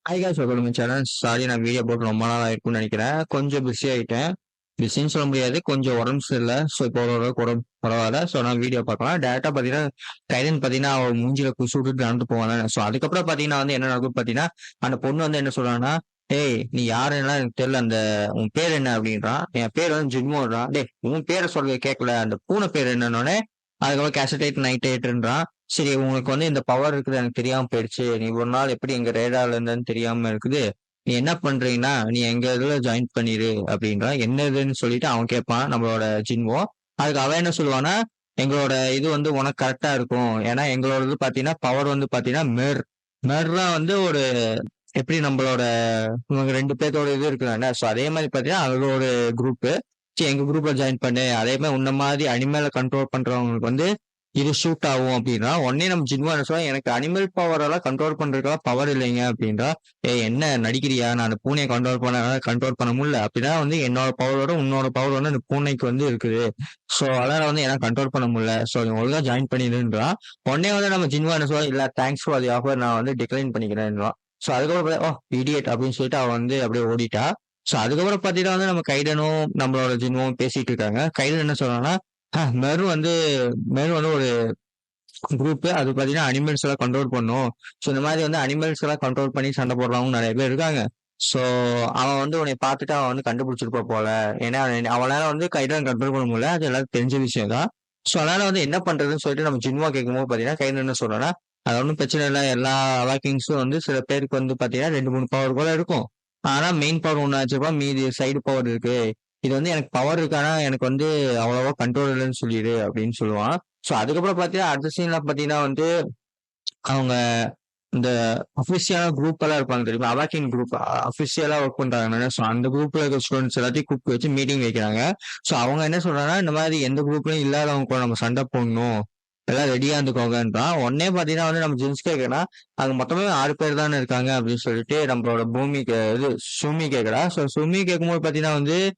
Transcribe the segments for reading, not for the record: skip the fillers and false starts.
Hi guys, welcome to channel. Sorry, நான் video போட்டு ரொம்ப நாள் ஆயிருக்கும்னு நினைக்கிறேன். கொஞ்சம் பிஸி ஆயிட்டேன். பிஸின்னு சொல்ல முடியாது, கொஞ்சம் உடம்பு சரியில்லை. ஸோ இப்போ ஓரளவுக்கு உடம்பு பரவாயில்ல. ஸோ நான் வீடியோ பார்க்கலாம். டேரக்டா பார்த்தீங்கன்னா கைடன் பார்த்தீங்கன்னா அவன் மூஞ்சில குசு விட்டுட்டு நடந்து போவாங்க. ஸோ அதுக்கப்புறம் பார்த்தீங்கன்னா என்ன நடக்கும் பார்த்தீங்கன்னா, அந்த பொண்ணு என்ன சொல்றாங்கன்னா, டேய் நீ யாருன்னா எனக்கு தெரியல, உன் பேர் என்ன அப்படின்றான். என் பேர் ஜின்மோன்றான். டேய் உன் பேரை சொல்ல கேட்கல, அந்த பூனை பேர் என்னன்னொடனே அதுக்கப்புறம் கேசடைட் நைட் எயிட்ன்றான். சரி, உங்களுக்கு இந்த பவர் இருக்குது எனக்கு தெரியாம போயிடுச்சு. நீ ஒரு நாள் எப்படி எங்க ரேடார்ல இருந்தன்னு தெரியாம இருக்குது. நீ என்ன பண்றீங்கன்னா நீ எங்க இதுல ஜாயின் பண்ணிரு அப்படின்றான். என்ன இதுன்னு சொல்லிட்டு அவன் கேட்பான் நம்மளோட ஜின்வோ. அதுக்கு அவன் என்ன சொல்லுவான்னா, எங்களோட இது உனக்கு கரெக்டா இருக்கும். ஏன்னா எங்களோட இது பாத்தீங்கன்னா பவர் பாத்தீங்கன்னா மெர்லாம் ஒரு எப்படி நம்மளோட இவங்க ரெண்டு பேர்த்தோட இது இருக்குறாங்க. ஸோ அதே மாதிரி பாத்தீங்கன்னா அது ஒரு குரூப். சரி, எங்க குரூப்ல ஜாயின் பண்ணு. அதே மாதிரி உன்ன மாதிரி அனிமலை கண்ட்ரோல் பண்றவங்களுக்கு இது ஷூட் ஆகும் அப்படின்னா உடனே நம்ம ஜின்வா என்ன சொல்ல, எனக்கு அனிமல் பவர் எல்லாம் கண்ட்ரோல் பண்றதுக்கெல்லாம் பவர் இல்லைங்க அப்படின்றா. என்ன நடிக்கிறியா, நான் அந்த பூனையை கண்ட்ரோல் பண்ண முடியல அப்படின்னா என்னோட பவரோட உன்னோட பவர் அந்த பூனைக்கு இருக்குது. ஸோ அதனால என்ன கண்ட்ரோல் பண்ண முடியல. ஸோ ஒழுங்கா ஜாயின் பண்ணிடுன்றா. உடனே நம்ம ஜின்வா என்ன சொல்ல, இல்ல தேங்க்ஸ் ஃபார் தி ஆஃபர், நான் டிக்ளைன் பண்ணிக்கிறேன்றான். ஸோ அதுக்கப்புறம் ஓ இடியட் அப்படின்னு சொல்லிட்டு அவன் அப்படியே ஓடிட்டா. ஸோ அதுக்கப்புறம் பார்த்தீங்கன்னா நம்ம கைடனும் நம்மளோட ஜின்வும் பேசிட்டு இருக்காங்க. கைடன் என்ன சொல்றான்னா, மெரு ஒரு குரூப். அது பாத்தீங்கன்னா அனிமல்ஸ் எல்லாம் கண்ட்ரோல் பண்ணும். ஸோ இந்த மாதிரி அனிமல்ஸ் எல்லாம் கண்ட்ரோல் பண்ணி சண்டை போடுறவங்க நிறைய பேர் இருக்காங்க. ஸோ அவன் உன்னை பார்த்துட்டு அவன் கண்டுபிடிச்சிருப்பா போல. ஏன்னா அவனால கைடன் கண்ட்ரோல் பண்ண முடியல, அது எல்லாரும் தெரிஞ்ச விஷயம் தான். ஸோ அதனால என்ன பண்றதுன்னு சொல்லிட்டு நம்ம ஜின்வா கேட்கும்போது பாத்தீங்கன்னா கைடன் என்ன சொல்றேன்னா, அது ஒன்றும் பிரச்சனை இல்லை. எல்லா அவாக்கிங்ஸும் சில பேருக்கு பாத்தீங்கன்னா 2 3 பவர் கூட இருக்கும். ஆனா மெயின் பவர் ஒண்ணு வச்சிருப்பான், மீதி சைடு பவர் இருக்கு. இது எனக்கு பவர் இருக்கு, ஆனா எனக்கு அவ்வளவா கண்ட்ரோல் இல்லைன்னு சொல்லிடு அப்படின்னு சொல்லுவான். ஸோ அதுக்கப்புறம் பார்த்தீங்கன்னா அடுத்த சீன்ல பார்த்தீங்கன்னா அவங்க இந்த அஃபிஷியலா குரூப் எல்லாம் இருப்பாங்க தெரியுமா, அவாக்கிங் குரூப் அஃபிஷியலா ஒர்க் பண்றாங்க. ஸோ அந்த குரூப்ல இருக்க ஸ்டூடெண்ட்ஸ் எல்லாத்தையும் கூப்பிட்டு வச்சு மீட்டிங் வைக்கிறாங்க. ஸோ அவங்க என்ன சொல்றாங்கன்னா, இந்த மாதிரி எந்த குரூப்லயும் இல்லாதவங்க கூட நம்ம சண்டை போடணும், எல்லாம் ரெடியா இருந்துக்கோங்கன்றான். உடனே பாத்தீங்கன்னா நம்ம ஜென்ஸ் கேட்கறா, அங்க மொத்தமே 6 பேர் தானே இருக்காங்க அப்படின்னு சொல்லிட்டு நம்மளோட பூமிக்கு இது சுமி கேட்கறா. ஸோ சுமி கேட்கும்போது பாத்தீங்கன்னா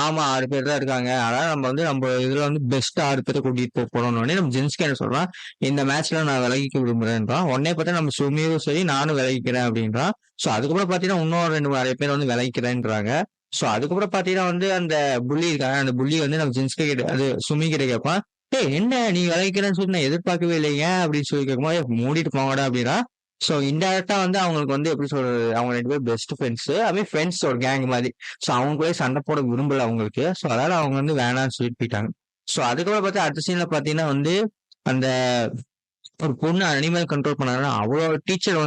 ஆமா 6 பேர் தான் இருக்காங்க. அதனால நம்ம இதுல பெஸ்ட் 6 பேரை கூட்டிட்டு போறோம்னு நம்ம ஜென்ஸ்க்கு என்ன சொல்றான், இந்த மேட்ச்ல நான் விலகிக்க விரும்புறேன்றான். உடனே பார்த்தா நம்ம சுமியும் சரி நானும் விலகிக்கிறேன் அப்படின்றான். ஸோ அதுக்கப்புறம் பாத்தீங்கன்னா இன்னும் நிறைய பேர் விலகிக்கிறேன்றாங்க. ஸோ அதுக்கப்புறம் பாத்தீங்கன்னா அந்த புள்ளி இருக்காங்க. அந்த புள்ளி நம்ம ஜென்ஸ்க்கு கிட்ட அது சுமி கிட்ட கேட்பான். ஏய் என்ன நீ விளைவிக்கிறேன்னு சொல்லிட்டு நான் எதிர்பார்க்கவே இல்லைங்க அப்படின்னு சொல்லி கேட்கும்போது, மூடிட்டு போங்கடா அப்படின்னா. ஸோ இன்டெரக்டா அவங்களுக்கு எப்படி சொல்றது, அவங்க 2 பேரும் பெஸ்ட் ஃப்ரெண்ட்ஸ். அதுவே ஃப்ரெண்ட்ஸ் ஒரு கேங் மாதிரி. ஸோ அவங்களுக்குள்ளே சண்டை போட விரும்பல அவங்களுக்கு. ஸோ அதனால அவங்க வேணாம்னு சொல்லிட்டு போயிட்டாங்க. ஸோ அதுக்கப்புறம் பார்த்தா அடுத்த சீன்ல பார்த்தீங்கன்னா அந்த ஒரு பொண்ணு அனிமல் கண்ட்ரோல் பண்ணாங்கன்னா அவளோட டீச்சர்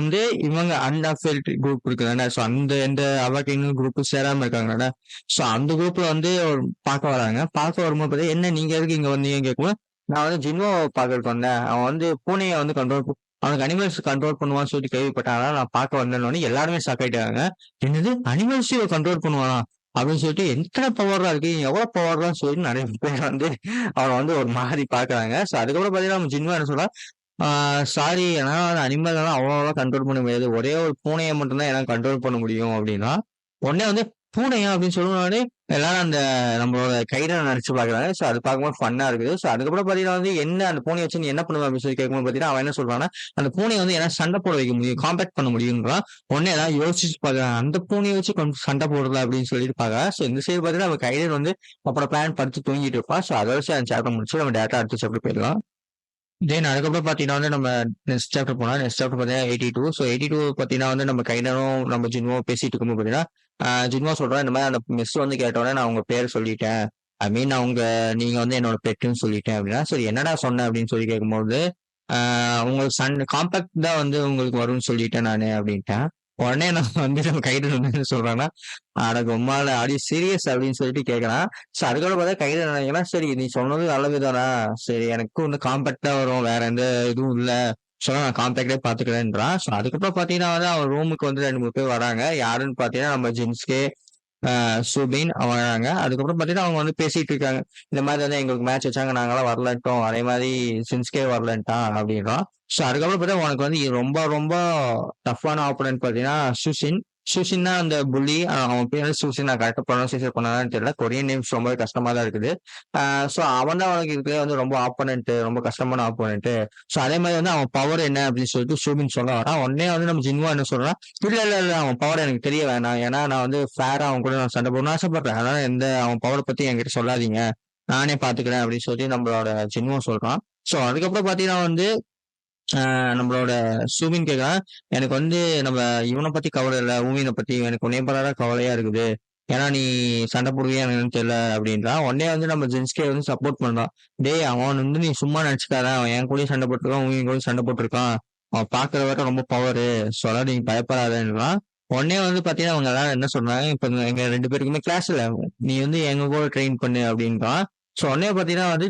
இவங்க அன்அஃபில் குரூப் இருக்குதானே. ஸோ எந்த அவாக்கிங் குரூப் சேராம இருக்காங்கல்ல. ஸோ அந்த குரூப்ல ஒரு பார்க்க வராங்க. பார்க்க வரும்போது பார்த்தா என்ன நீங்க எதுக்கு இங்க வந்தீங்க கேட்கும்போது, நான் ஜின்வோ பார்க்கறதுக்கு வந்தேன். அவன் பூனையை கண்ட்ரோல் அவனுக்கு அனிமல்ஸ் கண்ட்ரோல் பண்ணுவான்னு சொல்லிட்டு கேள்விப்பட்டாங்க. நான் பார்க்க வந்தேன்னு எல்லாருமே ஷாக் ஆயிட்டாங்க. என்னது அனிமல்ஸ் கண்ட்ரோல் பண்ணுவானா அப்படின்னு சொல்லிட்டு, எத்தனை பவர்லாம் இருக்கு, எவ்வளவு பவர்லாம் சொல்லிட்டு நிறைய பேர் அவனை ஒரு மாதிரி பாக்குறாங்க. ஸோ அதுக்கப்புறம் பாத்தீங்கன்னா நம்ம ஜின்வா என்ன சொல்றா, சாரி என்னால அனிமல் எல்லாம் அவ்வளவா கண்ட்ரோல் பண்ண முடியாது. ஒரே ஒரு பூனையை மட்டும்தான் என்னால கண்ட்ரோல் பண்ண முடியும் அப்படின்னா. உடனே பூனையா அப்படின்னு சொன்னோடனே எல்லாரும் நம்மளோட கைடனை நினைச்சு பாக்குறாங்க. ஸோ அது பார்க்கும்போது ஃபன்னா இருக்குது. ஸோ அதுக்கப்புறம் பாத்தீங்கன்னா என்ன அந்த பூனையை வச்சு நீ என்ன பண்ணுவ அப்படின்னு சொல்லி கேட்கும்போது பாத்தீங்கன்னா அவன் என்ன சொல்றான்னா, அந்த பூனையை என்ன சண்டை போட வைக்க முடியும், காம்பேக்ட் பண்ண முடியும்ன்றான். உடனே ஏதாவது யோசிச்சு பாக்குறான், அந்த பூனையை வச்சு சண்டை போடுறதா அப்படின்னு சொல்லிட்டு பாக்க. ஸோ இந்த சைடு பாத்தீங்கன்னா அவன் கைடன் அப்புறம் பிளான் படிச்சு தூங்கிட்டு இருப்பான். ஸோ அதை வச்சு அந்த சாப்டர் முடிச்சு நம்ம டேட்டா அடுத்த சாப்டர் போயிடலாம். தென் அதுக்கப்புறம் பாத்தீங்கன்னா நம்ம நெக்ஸ்ட் சாப்டர் போனா, நெக்ஸ்ட் சாப்டர் பாத்தீங்கன்னா 82. ஸோ 82 பாத்தீங்கன்னா நம்ம கைடனும் நம்ம ஜின்வோ பேசிட்டு இருக்கும்போது பாத்தீங்கன்னா ஜின்வா சொல்றேன், இந்த மாதிரி அந்த மிஸ் கேட்டோடனே நான் உங்க பேர் சொல்லிட்டேன். ஐ மீன் நீங்க என்னோட பெட்டுன்னு சொல்லிட்டேன் அப்படின்னா. சரி என்னடா சொன்னேன் அப்படின்னு சொல்லி கேட்கும்போது, உங்களுக்கு காம்பாக்ட் தான் உங்களுக்கு வரும்னு சொல்லிட்டேன் நானு அப்படின்ட்டேன். உடனே நான் நம்ம கைடன் என்ன சொல்றான்னா, அட உம்மால ஆடி சீரியஸ் அப்படின்னு சொல்லிட்டு கேட்கறான். ஸோ அதுக்கப்புறம் பார்த்தா கைடன் நினைக்கிறேன், சரி நீ சொன்னது நல்லதுதானா, சரி எனக்கு காம்பாக்டா வரும், வேற எந்த இதுவும் இல்ல, ஸோ நான் காம்பாக்டே பாத்துக்கிறேன்றான். ஸோ அதுக்கப்புறம் பாத்தீங்கன்னா அவன் ரூமுக்கு 2 3 பேர் வராங்க. யாருன்னு பாத்தீங்கன்னா நம்ம ஜின்ஸ்கே, சுபின் வராங்க. அதுக்கப்புறம் பாத்தீங்கன்னா அவங்க பேசிட்டு இருக்காங்க. இந்த மாதிரி எங்களுக்கு மேட்ச் வச்சாங்க, நாங்களாம் வரலட்டோம், அதே மாதிரி சின்ஸ்கே வரலன்ட்டான் அப்படின்றான். ஸோ அதுக்கப்புறம் பார்த்தா உனக்கு ரொம்ப ரொம்ப டஃப்பான ஆப்போனன்ட் பாத்தீங்கன்னா சுஷின். சூஷின்னா அந்த புள்ளி அவன் பேர் வந்து சூஷின். நான் கரெக்டா ப்ரொனன்சியேஷன் பண்ணான்னு தெரியல. கொரியன் நேம்ஸ் ரொம்ப கஷ்டமா தான் இருக்குது. ஸோ அவன் தான் அவனுக்கு இருக்கிற வந்து ரொம்ப ஆப்போனன்ட், ரொம்ப கஷ்டமான ஆப்போனன்ட். ஸோ அதே மாதிரி வந்து அவன் பவர் என்ன அப்படின்னு சொல்லிட்டு சூபின் சொல்ல வரான். உடனே வந்து நம்ம ஜின்வா என்ன சொல்றான், இல்ல இல்ல இல்ல அவன் பவர் எனக்கு தெரிய வேணாம். ஏன்னா நான் வந்து ஃபேரா அவன் கூட நான் சண்டை போடணும்னு ஆசைப்படுறேன். அதனால அவன் பவரை பத்தி என்கிட்ட சொல்லாதீங்க. நானே பாத்துக்கிறேன் அப்படின்னு சொல்லி நம்மளோட ஜின்வா சொல்றான். ஸோ அதுக்கப்புறம் பாத்தீங்கன்னா வந்து நம்மளோட சூமின் கேட்கறான், எனக்கு வந்து நம்ம இவனை பத்தி கவலை இல்ல, ஊமினை பத்தி எனக்கு உன்னைய பத்தி கவலையா இருக்குது. ஏன்னா நீ சண்டை போடுவியா எனக்கு தெரியல அப்படின்றான். உடனே வந்து நம்ம ஜென்ஸ்கே வந்து சப்போர்ட் பண்றான். டேய் அவன் வந்து நீ சும்மா நினைச்சுக்காத, அவன் என் கூடயும் சண்டை போட்டிருக்கான், ஊமின் கூட சண்டை போட்டிருக்கான். அவன் பாக்குற வரை ரொம்ப பவரு. ஸோ அதாவது நீங்க பயப்படாதன்றான். உடனே வந்து பாத்தீங்கன்னா அவங்க எல்லாரும் என்ன சொல்றாங்க, இப்ப எங்க 2 பேருக்குமே கிளாஸ் இல்ல, நீ வந்து எங்க கூட ட்ரெயின் பண்ணு அப்படின்றான். ஸோ உடனே பாத்தீங்கன்னா வந்து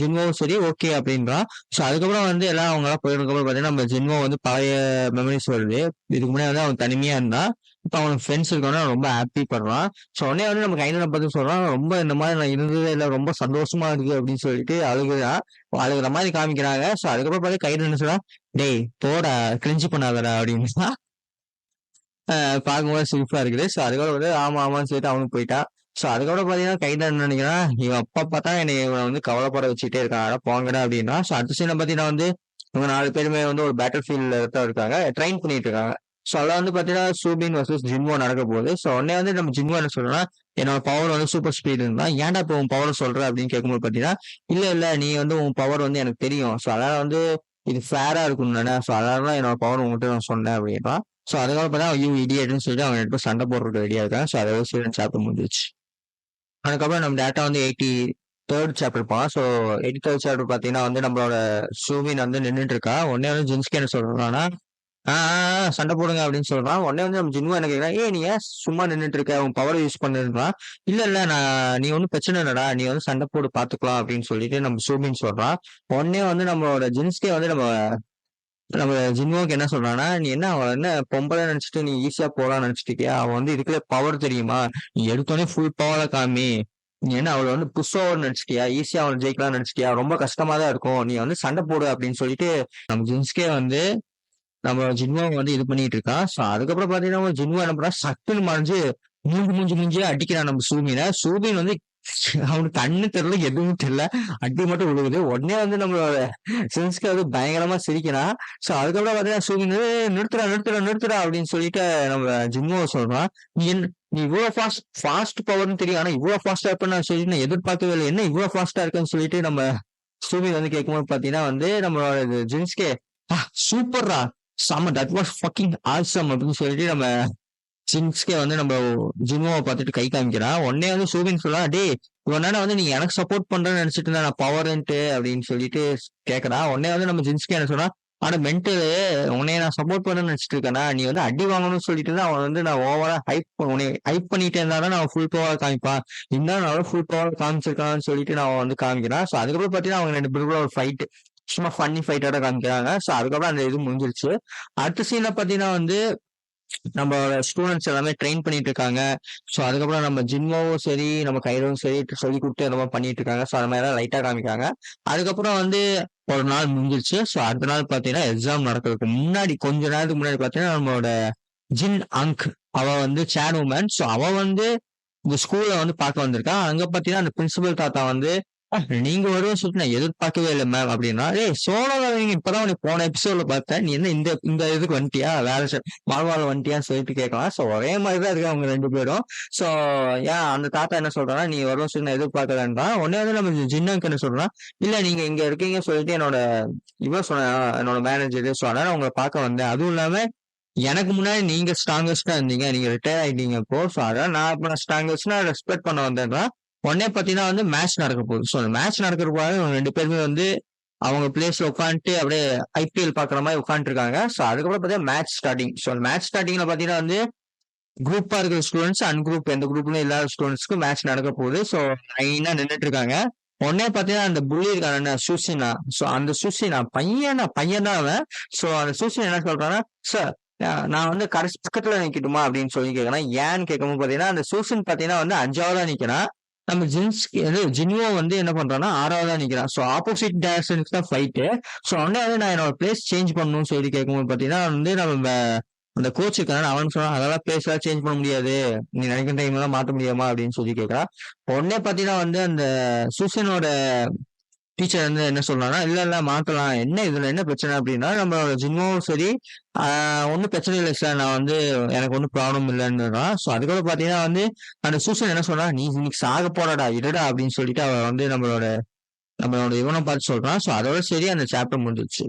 ஜின்வோவும் சரி ஓகே அப்படின்றான். ஸோ அதுக்கப்புறம் வந்து எல்லாம் அவங்க எல்லாம் போயிருக்கப்புறம் பாத்தீங்கன்னா நம்ம ஜின்வோ வந்து பழைய மெமரிஸ் வருது. இதுக்கு முன்னாடி வந்து அவன் தனிமையா இருந்தான். இப்ப அவனுக்கு ஃப்ரெண்ட்ஸ் இருக்கவன ரொம்ப ஹாப்பி பண்றான். ஸோ உடனே வந்து நம்ம கையில பத்தி சொல்றான், ரொம்ப இந்த மாதிரி நான் இருந்ததே இல்லை, ரொம்ப சந்தோஷமா இருக்கு அப்படின்னு சொல்லிட்டு அழுகுறான். அழுகுற மாதிரி காமிக்கிறாங்க. ஸோ அதுக்கப்புறம் பார்த்து கையில என்ன சொல்றான், டேய் போடா கிரிஞ்சு பண்ணாதடா அப்படின்னு பார்க்கும்போது சிரிப்பா இருக்குது. ஸோ அதுக்கப்புறம் வந்து ஆமா ஆமான்னு சொல்லிட்டு அவனுக்கு போயிட்டான். ஸோ அதுக்கப்புறம் பாத்தீங்கன்னா கைதான் என்ன நினைக்கிறான், இவன் அப்பா பார்த்தா இவனை வந்து கவலைப்பட வச்சுட்டே இருக்கான், அட போங்கடா அப்படின்னா. ஸோ அடுத்த சீனை பாத்தீங்கன்னா வந்து இவங்க 4 பேருமே வந்து ஒரு பேட்டில் ஃபீல்ட்ல தான் இருக்காங்க, ட்ரெயின் பண்ணிட்டு இருக்காங்க. ஸோ அதெல்லாம் வந்து பாத்தீங்கன்னா சூபின் வர்சஸ் ஜின்வோ நடக்க போகுது. ஸோ உடனே வந்து நம்ம ஜின்வோ என்ன சொல்றோம்னா, என்னோட பவர் வந்து சூப்பர் ஸ்பீடு இருந்தா ஏன்டா இப்போ உன் பவர் சொல்ற அப்படின்னு கேட்கும்போது பாத்தீங்கன்னா, இல்ல இல்ல நீ வந்து உன் பவர் வந்து எனக்கு தெரியும். ஸோ அதனால வந்து இது ஃபேரா இருக்கும் தானே. ஸோ அதனால என்னோட பவர் உங்ககிட்ட நான் சொன்னேன் அப்படின்றான். ஸோ அதுக்கப்புறம் பார்த்தா யூ இடியட்னு சொல்லிட்டு அவன் எடுத்து சண்டை போடுறதுக்கு ரெடியா இருக்கான். ஸோ அதை சீரன் சாப்பிட்டு முடிஞ்சிச்சு. அதுக்கப்புறம் நம்ம டேட்டா வந்து 83rd சாப்டர் இருப்பான். ஸோ 83rd சாப்டர் பார்த்தீங்கன்னா வந்து நம்மளோட சூமின் வந்து நின்றுட்டு இருக்கா. உடனே வந்து ஜின்ஸ்கே என்ன சொல்றான்னா, சண்டை போடுங்க அப்படின்னு சொல்றான். உடனே வந்து நம்ம ஜின்வா என்ன கேட்கறான், நீ ஏன் சும்மா நின்றுட்டு இருக்க, உன் பவர் யூஸ் பண்ணிருந்தான். இல்ல இல்ல நீ ஒன்னும் பிரச்சனை இல்லடா, நீ வந்து சண்டை போடு பாத்துக்கலாம் அப்படின்னு சொல்லிட்டு நம்ம சூமின் சொல்றான். உடனே வந்து நம்மளோட ஜின்ஸ்கே வந்து நம்ம ஜின்வோக்கு என்ன சொல்றான்னா, நீ என்ன அவன் என்ன பொம்பளை நினைச்சிட்டு நீ ஈஸியா போலான்னு நினைச்சிட்டு இருக்கியா, அவன் வந்து இதுக்குள்ள பவர் தெரியுமா, நீ எடுத்தோடனே ஃபுல் பவரை காமி, நீ என்ன அவளை வந்து புஷ் ஓவர் நினைச்சிட்டியா, ஈஸியா அவனை ஜெயிக்கலாம்னு நினைச்சிட்டியா, ரொம்ப கஷ்டமா தான் இருக்கும், நீ வந்து சண்டை போடு அப்படின்னு சொல்லிட்டு நம்ம ஜின்ஸ்கே வந்து நம்ம ஜின்வோ வந்து இது பண்ணிட்டு இருக்கான். சோ அதுக்கப்புறம் பாத்தீங்கன்னா ஜின்வோ என்ன பண்றான், சட்டுன்னு மறைஞ்சு மூஞ்சியே அடிக்கிறான் நம்ம சூபின் வந்து அவனுக்கு கண்ணு தெரியல, எதுவும் தெரியல, அடி மட்டும் விழுகுது. உடனே வந்து நம்மளோட சென்ஸ்க்கு வந்து பயங்கரமா சிரிக்கிறான். சோ அதுக்கப்புறம் பாத்தீங்கன்னா சூபின் நிறுத்துறா அப்படின்னு சொல்லிட்டு நம்ம ஜின்வோ சொல்றான், நீ இவ்வளவு ஃபாஸ்ட் பவர்னு தெரியும், ஆனா இவ்வளவு ஃபாஸ்டா இருப்பேன்னு சொல்லிட்டு நான் எதிர்பார்க்கவே இல்லை, என்ன இவ்வளவு ஃபாஸ்டா இருக்குன்னு சொல்லிட்டு நம்ம சூபின் வந்து கேட்கும்போது பாத்தீங்கன்னா வந்து நம்மளோட ஜின்ஸ்கே சூப்பர்ரா செம்ம, தட் வாஸ் ஃபக்கிங் ஆசம் அப்படின்னு சொல்லிட்டு நம்ம ஜின்ஸ்கே வந்து நம்ம ஜின்வோவை பார்த்துட்டு கை காமிக்கிறான். உடனே வந்து சூபின் சொல்லலாம், டே இவனால வந்து நீ எனக்கு சப்போர்ட் பண்றேன்னு நினைச்சிட்டு இருந்தா நான் பவர்ன்ட்டு அப்படின்னு சொல்லிட்டு கேட்கறான். உடனே வந்து நம்ம ஜின்ஸ்கே என்ன சொன்னா, ஆனா மென்டலு உன்னைய நான் சப்போர்ட் பண்ணணும்னு நினைச்சிட்டு இருக்கேன்னா, நீ வந்து அடி வாங்கணும்னு சொல்லிட்டு தான் அவன் வந்து நான் ஓவரா உன்னை ஹைப் பண்ணிட்டே இருந்தாலும் நான் ஃபுல் பவர் காமிப்பான், இருந்தாலும் நான் ஃபுல் பவர் காமிச்சிருக்கான்னு சொல்லிட்டு நான் வந்து காமிக்கிறான். ஸோ அதுக்கப்புறம் பார்த்தீங்கன்னா அவங்க 2 பேருக்குள்ள ஒரு ஃபைட், சும்மா ஃபன்னி ஃபைட்டோட காமிக்கிறாங்க. ஸோ அதுக்கப்புறம் அந்த இது முடிஞ்சிருச்சு. அடுத்த சீன்ல பார்த்தீங்கன்னா வந்து நம்மளோட ஸ்டூடெண்ட்ஸ் எல்லாமே ட்ரெயின் பண்ணிட்டு இருக்காங்க. ஸோ அதுக்கப்புறம் நம்ம ஜின்வோவும் சரி நம்ம கைரோவும் சரி சொல்லி கொடுத்து அந்த மாதிரி பண்ணிட்டு இருக்காங்க. ஸோ அது மாதிரி லைட்டா காமிக்காங்க. அதுக்கப்புறம் வந்து ஒரு நாள் முடிஞ்சிருச்சு. ஸோ அடுத்த நாள் பாத்தீங்கன்னா எக்ஸாம் நடக்கிறதுக்கு முன்னாடி கொஞ்ச நேரத்துக்கு முன்னாடி பாத்தீங்கன்னா நம்மளோட ஜின் அங்க் அவ வந்து சேட் உமன். ஸோ அவ வந்து இந்த ஸ்கூல்ல வந்து பார்க்க வந்திருக்கா. அங்க பாத்தீங்கன்னா அந்த பிரின்சிபல் தாத்தா வந்து நீங்க வருவோம் சொல்லிட்டு நான் எதிர்பார்க்கவே இல்லை மேம் அப்படின்னா, சோழ இப்பதான் உனக்கு போன எபிசோட்ல பார்த்தேன், நீ என்ன இந்த இந்த இதுக்கு வந்துட்டியா, வேலை வாழ்வாழ வந்துட்டியான்னு சொல்லிட்டு கேட்கலாம். சோ ஒரே மாதிரிதான் இருக்கு அவங்க 2 பேரும். சோ ஏன் அந்த தாத்தா என்ன சொல்றான்னா, நீ வருவோம் சொல்லி நான் எதிர்பார்க்கலன்றான். உடனே வந்து நம்ம ஜின்னக்கு என்ன சொல்றான், இல்ல நீங்க இங்க இருக்கீங்க சொல்லிட்டு இவன் சொன்ன என்னோட மேனேஜர், ஸோ அதனால உங்களை பார்க்க வந்தேன். அதுவும் இல்லாம எனக்கு முன்னாடி நீங்க ஸ்ட்ராங்கஸ்டா இருந்தீங்க, நீங்க ரிட்டையர் ஆயிட்டீங்க இப்போ. ஸோ அதான் நான் இப்ப ஸ்ட்ராங்கஸ்ட்னா ரெஸ்பெக்ட் பண்ண வந்தேன்றான். உடனே பாத்தீங்கன்னா வந்து மேட்ச் நடக்க போகுது. ஸோ அந்த மேட்ச் நடக்கிறதுக்காக இவங்க 2 பேருமே வந்து அவங்க பிளேஸ்ல உட்காந்துட்டு அப்படியே ஐபிஎல் பாக்குற மாதிரி உட்காந்துட்டு இருக்காங்க. ஸோ அதுக்கப்புறம் பாத்தீங்கன்னா மேட்ச் ஸ்டார்டிங். ஸோ அந்த மேட்ச் ஸ்டார்டிங்ல பாத்தீங்கன்னா வந்து குரூப்பா இருக்கிற ஸ்டூடெண்ட்ஸ் அன்குரூப் எந்த குரூப்லயும் இல்லாத ஸ்டூடெண்ட்ஸ்க்கு மேட்ச் நடக்க போகுது. ஸோ லைனா நின்றுட்டு இருக்காங்க. உடனே பாத்தீங்கன்னா அந்த புள்ளி இருக்கான சுசினா, ஸோ அந்த சுசினா பையன் தான் அவன். ஸோ அந்த சுசினா என்ன சொல்றான்னா, சார் நான் வந்து கடைசி பக்கத்துல நிக்கட்டுமா அப்படின்னு சொல்லி கேட்கறேன். ஏன்னு கேட்கும்போது பாத்தீங்கன்னா அந்த சூசன் பாத்தீங்கன்னா வந்து 5ஆவதா நிக்கிறான். நம்ம ஜின்வோ வந்து என்ன பண்றான்னா 6ஆவதா நிக்கிறான். ஸோ ஆப்போசிட் டைரக்ஷனுக்கு தான் ஃபைட்டு. ஸோ உடனே வந்து நான் என்னோட பிளேஸ் சேஞ்ச் பண்ணணும்னு சொல்லி கேட்கும்போது பாத்தீங்கன்னா வந்து நம்ம அந்த கோச் இருக்கான அவன் சொன்னா அதெல்லாம் பிளேஸ்லாம் சேஞ்ச் பண்ண முடியாது. நீ நினைக்கிற டைம் எல்லாம் மாத்த முடியாமா அப்படின்னு சொல்லி கேட்கறான். உடனே பாத்தீங்கன்னா வந்து அந்த சூசனோட டீச்சர் வந்து என்ன சொல்றாங்கன்னா, இல்ல இல்ல மாத்தலாம். என்ன இதுல என்ன பிரச்சனை அப்படின்னா, நம்மளோட ஜின்வோவும் சரி, ஒண்ணும் பிரச்சனை இல்ல சார். நான் வந்து எனக்கு ஒண்ணும் ப்ராப்ளம் இல்லன்னுறான். ஸோ அதுக்கப்புறம் பாத்தீங்கன்னா வந்து, அந்த சூசன் என்ன சொல்றா, "நீ இன்னைக்கு சாக போறடா, இருடா" அப்படின்னு சொல்லிட்டு அவ வந்து நம்மளோட நம்மளோட இவனை பார்த்து சொல்றான். ஸோ அதோட சரி அந்த சாப்டர் முடிஞ்சிருச்சு.